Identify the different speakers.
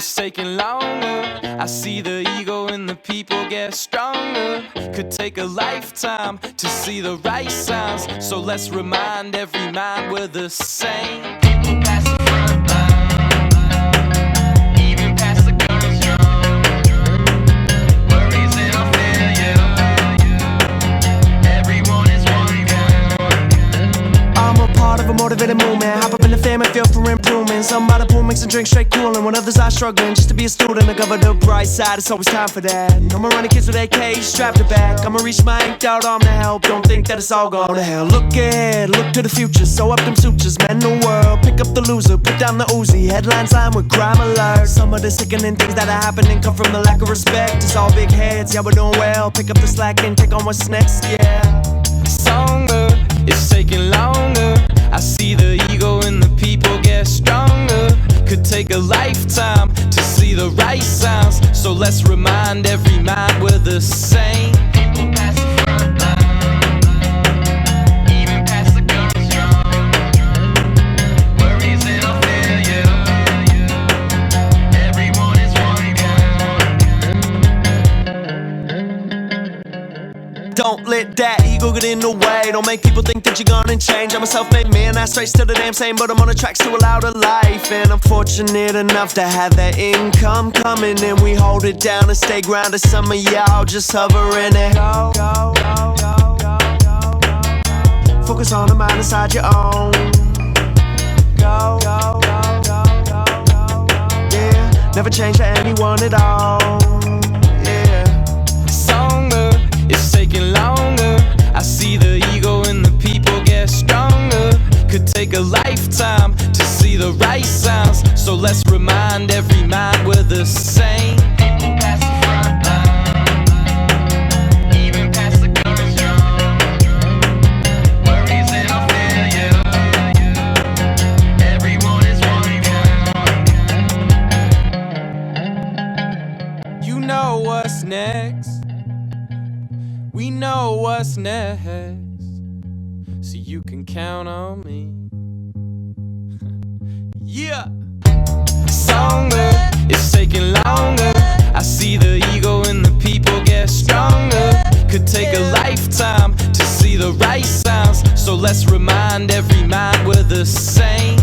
Speaker 1: it's taking longer. I see the ego in the people get stronger. Could take a lifetime to see the right sounds. So let's remind every mind we're the same. People pass the front line, even past the girls young. Worries and all failure, everyone is one guy.
Speaker 2: I'm a part of a motivated movement. Hop up in the fam and feel for improvement. Somebody pull, mix and drink straight coolin'. When others are struggling just to be a student, I cover the bright side, it's always time for that. I'ma run the kids with AKs strapped to back. I'ma reach my inked out arm to help. Don't think that it's all gone to hell. Look ahead, look to the future. Sew up them sutures, mend the world. Pick up the loser, put down the Uzi. Headlines line with crime alert. Some of the sickening things that are happening come from the lack of respect. It's all big heads, yeah we're doing well. Pick up the slack and take on what's next, yeah.
Speaker 1: Songbird, it's taking longer. I see the ego in the people get stronger. Could take a lifetime to see the right sounds. So let's remind every mind we're the same. People pass the front line, even past the girls young. Worries and all failure, everyone is one guy.
Speaker 2: Don't let that ego get in the way. Don't make people think that you're gonna change. I'm a self-made man, I straight still the damn same, but I'm on the tracks to a louder life. And I'm fortunate enough to have that income coming, and we hold it down and stay grounded. Some of y'all just hovering and focus on the mind inside your own. Yeah, never change for anyone at all.
Speaker 1: It's taking longer. I see the ego in the people get stronger. Could take a lifetime to see the right sounds. So let's remind every mind we're the same. People pass the front line, even past the girls young. Worries and all failure, everyone is one guy. You know what's next. We know what's next, so you can count on me. Yeah. Songbird, it's taking longer. I see the ego in the people get stronger. Could take a lifetime to see the right sounds. So let's remind every mind we're the same.